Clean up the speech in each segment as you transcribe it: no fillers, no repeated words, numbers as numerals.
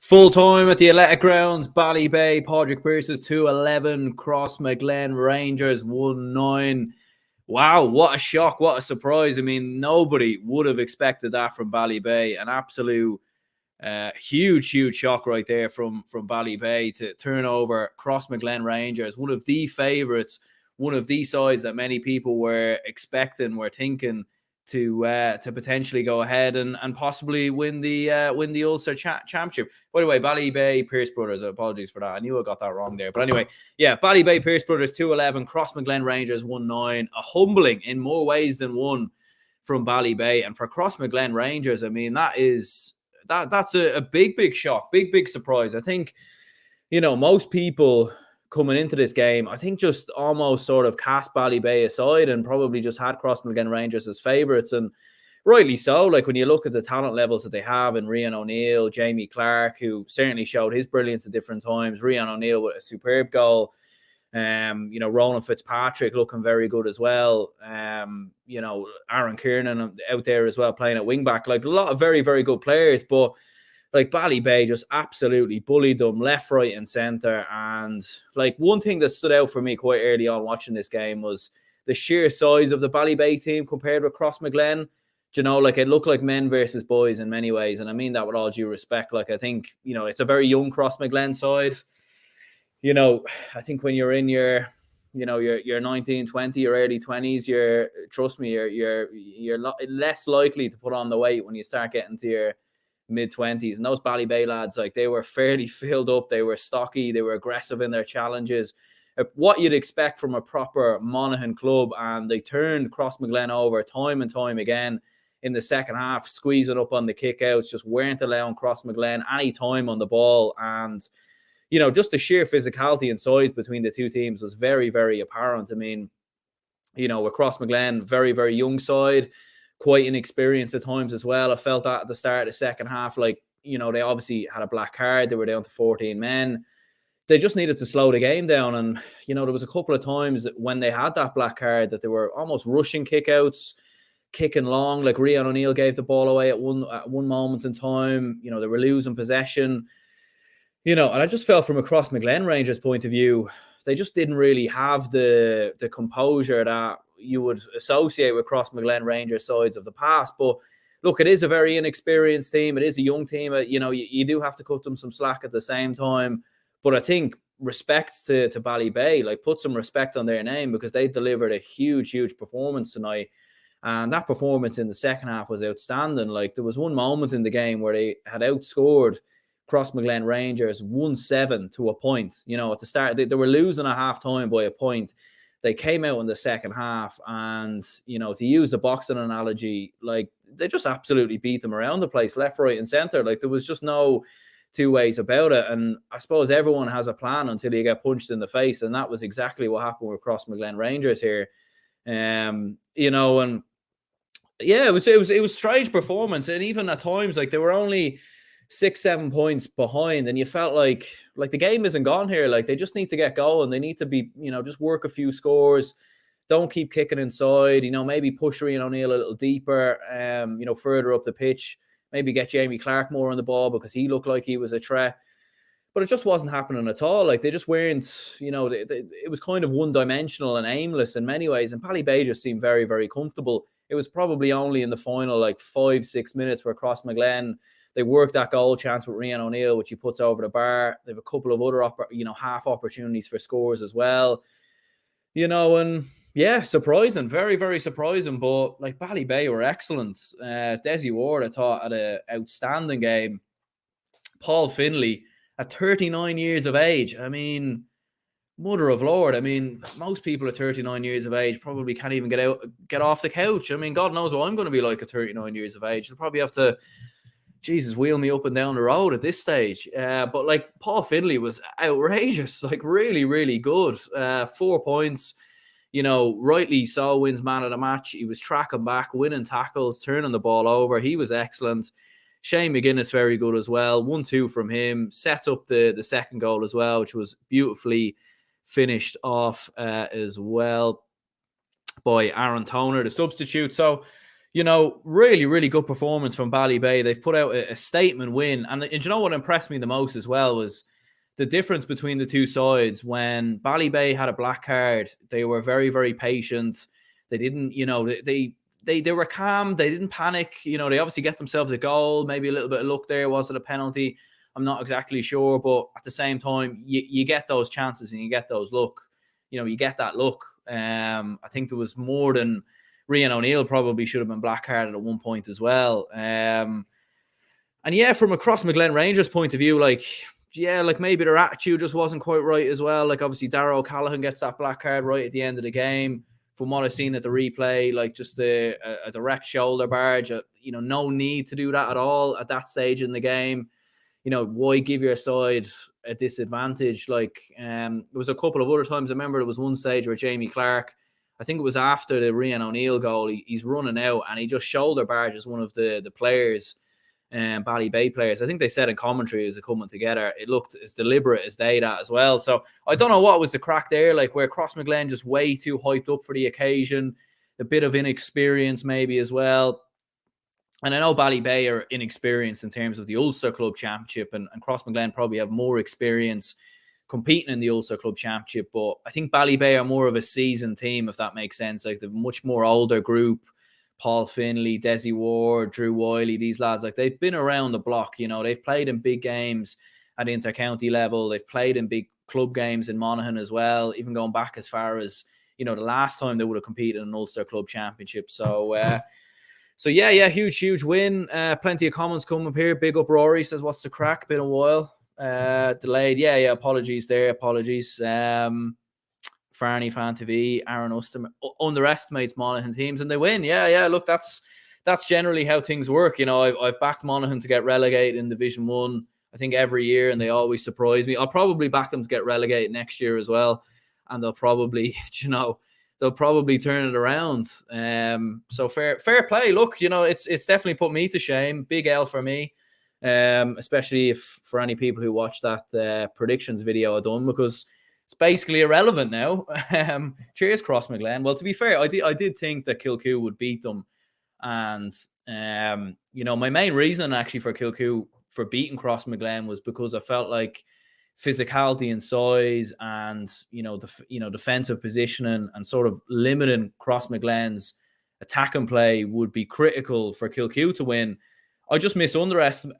Full time at the Athletic Grounds, Ballybay, Padraig Pearse's 2-11, Crossmaglen Rangers 1-9. Wow, what a shock, what a surprise. I mean, nobody would have expected that from Ballybay. An absolute huge shock right there from Ballybay to turn over Crossmaglen Rangers, one of the favourites, one of the sides that many people were expecting, were thinking to potentially go ahead and possibly win the Ulster Championship. By the way, Ballybay Pearse Brothers, apologies for that. I knew I got that wrong there. But anyway, yeah, Ballybay Pearse Brothers 2-11, Crossmaglen Rangers 1-9. A humbling in more ways than one from Ballybay. And for Crossmaglen Rangers, I mean, that's a big shock, big surprise. I think, most people coming into this game, I think just almost sort of cast Ballybay aside and probably just had Crossmaglen Rangers as favourites, and rightly so. Like, when you look at the talent levels that they have in Rian O'Neill, Jamie Clark, who certainly showed his brilliance at different times, Rian O'Neill with a superb goal, Roland Fitzpatrick looking very good as well, Aaron Kiernan out there as well playing at wing back, like a lot of very good players. But like, Ballybay just absolutely bullied them left, right and centre. And like, one thing that stood out for me quite early on watching this game was the sheer size of the Ballybay team compared with Crossmaglen. Like, it looked like men versus boys in many ways. And I mean that with all due respect. Like, I think, it's a very young Crossmaglen side. I think when you're in your 19, 20, your early 20s, trust me, you're less likely to put on the weight when you start getting to your mid-20s. And those Ballybay lads, like, they were fairly filled up, they were stocky, they were aggressive in their challenges, what you'd expect from a proper Monaghan club. And they turned Crossmaglen over time and time again in the second half, squeezing up on the kickouts, just weren't allowing Crossmaglen any time on the ball. And just the sheer physicality and size between the two teams was very apparent. I mean, with Crossmaglen, very young side, quite inexperienced at times as well. I felt that at the start of the second half, like, they obviously had a black card. They were down to 14 men. They just needed to slow the game down. And, there was a couple of times when they had that black card that they were almost rushing kickouts, kicking long. Like, Rian O'Neill gave the ball away at one moment in time. They were losing possession. And I just felt from a Crossmaglen Rangers point of view, they just didn't really have the composure that you would associate with Crossmaglen Rangers sides of the past. But look, it is a very inexperienced team. It is a young team. You do have to cut them some slack at the same time. But I think respect to Ballybay, like, put some respect on their name, because they delivered a huge performance tonight. And that performance in the second half was outstanding. Like, there was one moment in the game where they had outscored Crossmaglen Rangers 1-7 to a point. At the start, they were losing at half time by a point. They came out in the second half and, to use the boxing analogy, like, they just absolutely beat them around the place, left, right and centre. Like, there was just no two ways about it. And I suppose everyone has a plan until you get punched in the face. And that was exactly what happened with Crossmaglen Rangers here. And yeah, it was strange performance. And even at times, like, they were only 6-7 points behind, and you felt like the game isn't gone here. Like, they just need to get going. They need to be, just work a few scores. Don't keep kicking inside. Maybe push Rian O'Neill a little deeper. Further up the pitch. Maybe get Jamie Clark more on the ball, because he looked like he was a threat. But it just wasn't happening at all. Like, they just weren't. It was kind of one-dimensional and aimless in many ways. And Ballybay just seemed very comfortable. It was probably only in the final 5-6 minutes where Crossmaglen, they worked that goal chance with Rian O'Neill, which he puts over the bar. They have a couple of other, half opportunities for scores as well. And yeah, surprising, very surprising. But like, Ballybay were excellent. Desi Ward, I thought, had an outstanding game. Paul Finlay, at 39 years of age, I mean, Mother of Lord. I mean, most people at 39 years of age probably can't even get off the couch. I mean, God knows what I'm going to be like at 39 years of age. They'll probably have to, Jesus, wheel me up and down the road at this stage. But like Paul Finlay was outrageous, like really, really good. 4 points, rightly so, wins man of the match. He was tracking back, winning tackles, turning the ball over. He was excellent. Shane McGuinness, very good as well. 1-2 from him. Sets up the second goal as well, which was beautifully finished off as well by Aaron Toner, the substitute. So, really, really good performance from Ballybay. They've put out a statement win. And you know what impressed me the most as well was the difference between the two sides. When Ballybay had a black card, they were very, very patient. They didn't, they were calm. They didn't panic. They obviously get themselves a goal, maybe a little bit of luck there. Was it a penalty? I'm not exactly sure. But at the same time, you get those chances and you get those luck. You get that look. I think there was more than Rian O'Neill probably should have been black carded at one point as well. And yeah, from a Crossmaglen Rangers point of view, maybe their attitude just wasn't quite right as well. Like obviously Darragh O'Callaghan gets that black card right at the end of the game. From what I've seen at the replay, like just a direct shoulder barge, no need to do that at all at that stage in the game. Why give your side a disadvantage? There was a couple of other times. I remember there was one stage where Jamie Clark, I think it was after the Rian O'Neill goal, he's running out and he just shoulder barges one of the players, Ballybay players. I think they said in commentary as they're coming together, it looked as deliberate as they that as well. So I don't know what was the crack there, like where Crossmaglen just way too hyped up for the occasion, a bit of inexperience maybe as well. And I know Ballybay are inexperienced in terms of the Ulster Club Championship, and Crossmaglen probably have more experience competing in the Ulster Club Championship. But I think Ballybay are more of a seasoned team, if that makes sense. Like they've a much more older group. Paul Finlay, Desi Ward, Drew Wiley, these lads, like they've been around the block. They've played in big games at inter-county level. They've played in big club games in Monaghan as well, even going back as far as, the last time they would have competed in an Ulster Club Championship. So yeah, huge win. Plenty of comments coming up here. Big up Rory says, what's the crack? Been a while. Delayed. Yeah, apologies there. Apologies. Farney Fan TV, Aaron underestimates Monaghan teams and they win. Yeah. Look, that's generally how things work. I've backed Monaghan to get relegated in Division 1, I think every year, and they always surprise me. I'll probably back them to get relegated next year as well. And they'll probably, they'll probably turn it around. So fair play. Look, it's definitely put me to shame. Big L for me. Especially if for any people who watched that predictions video I done, because it's basically irrelevant now. Cheers, Crossmaglen. Well, to be fair, I did think that Kilcoo would beat them. And, my main reason actually for Kilcoo for beating Crossmaglen was because I felt like physicality and size and, defensive positioning and sort of limiting Crossmaglen's attack and play would be critical for Kilcoo to win. I just misunderestimated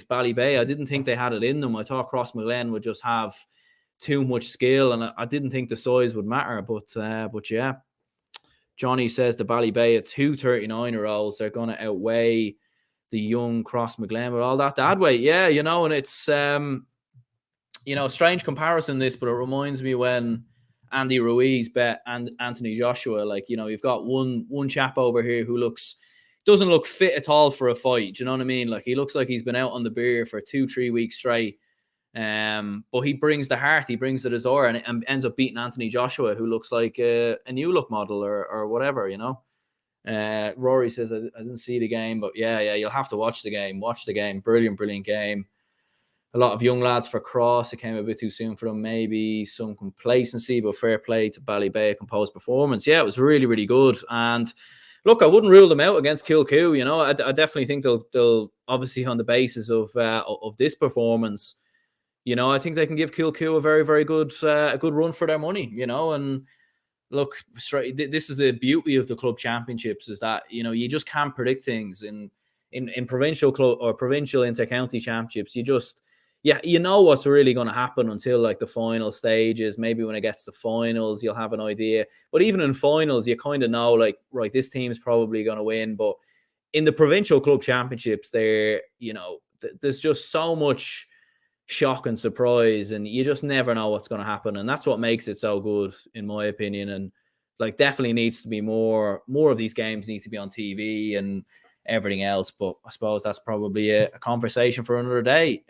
Ballybay. I didn't think they had it in them. I thought Crossmaglen would just have too much skill, and I didn't think the size would matter. But yeah, Johnny says the Ballybay at 2 39-year-olds, they're going to outweigh the young Crossmaglen with all that dad weight. Yeah, and it's strange comparison this, but it reminds me when Andy Ruiz bet and Anthony Joshua. Like, you've got one chap over here who doesn't look fit at all for a fight. Do you know what I mean? Like, he looks like he's been out on the beer for 2-3 weeks straight. But he brings the heart, he brings the desire, and ends up beating Anthony Joshua, who looks like a new look model or whatever, Rory says, I didn't see the game, but yeah, you'll have to watch the game. Watch the game. Brilliant game. A lot of young lads for Cross. It came a bit too soon for them. Maybe some complacency, but fair play to Ballybay, a composed performance. Yeah, it was really, really good. And look, I wouldn't rule them out against Kilcoo. I definitely think they'll obviously on the basis of this performance, I think they can give Kilcoo a very, very good run for their money, and look, this is the beauty of the club championships, is that, you just can't predict things in provincial club or provincial inter-county championships. You know what's really going to happen until like the final stages. Maybe when it gets to finals, you'll have an idea. But even in finals, you kind of know, like, right, this team's probably going to win. But in the provincial club championships, there's just so much shock and surprise, and you just never know what's going to happen, and that's what makes it so good, in my opinion. And like, definitely needs to be more of these games need to be on TV and everything else. But I suppose that's probably a conversation for another day.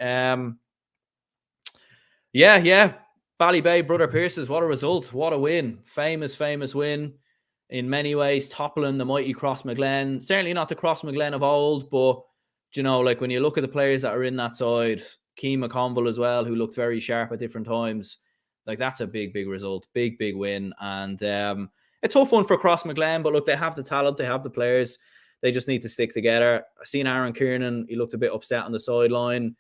Yeah. Ballybay, Brother Pierces, what a result. What a win. Famous win in many ways, toppling the mighty Crossmaglen. Certainly not the Crossmaglen of old, but, you know, like when you look at the players that are in that side, Keane McConville as well, who looked very sharp at different times, like that's a big result. Big win. And a tough one for Crossmaglen, but look, they have the talent, they have the players. They just need to stick together. I seen Aaron Kiernan, he looked a bit upset on the sideline.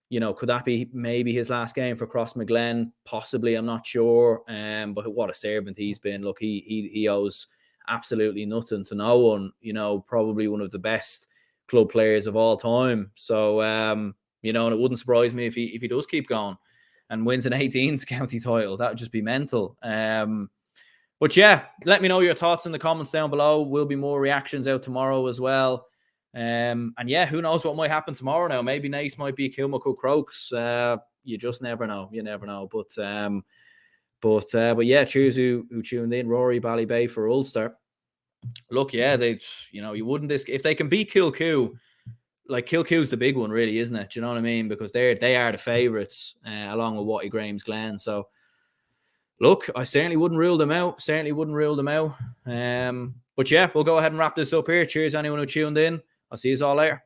You know, could that be maybe his last game for Crossmaglen? Possibly, I'm not sure. But what a servant he's been. Look, he owes absolutely nothing to no one. You know, probably one of the best club players of all time. So, you know, and it wouldn't surprise me if he does keep going and wins an 18th county title. That would just be mental. But yeah, let me know your thoughts in the comments down below. Will be more reactions out tomorrow as well. And yeah, who knows what might happen tomorrow now? Maybe Naas might be Kilmacud Crokes. You just never know. You never know. But yeah, cheers who tuned in. Rory, Ballybay for Ulster. Look, yeah, you wouldn't if they can beat Kilcoo, like Kilcoo's the big one, really, isn't it? Do you know what I mean? Because they are the favourites, along with Watty Graham's Glen. So look, I certainly wouldn't rule them out. But yeah, we'll go ahead and wrap this up here. Cheers anyone who tuned in. I'll see you all later.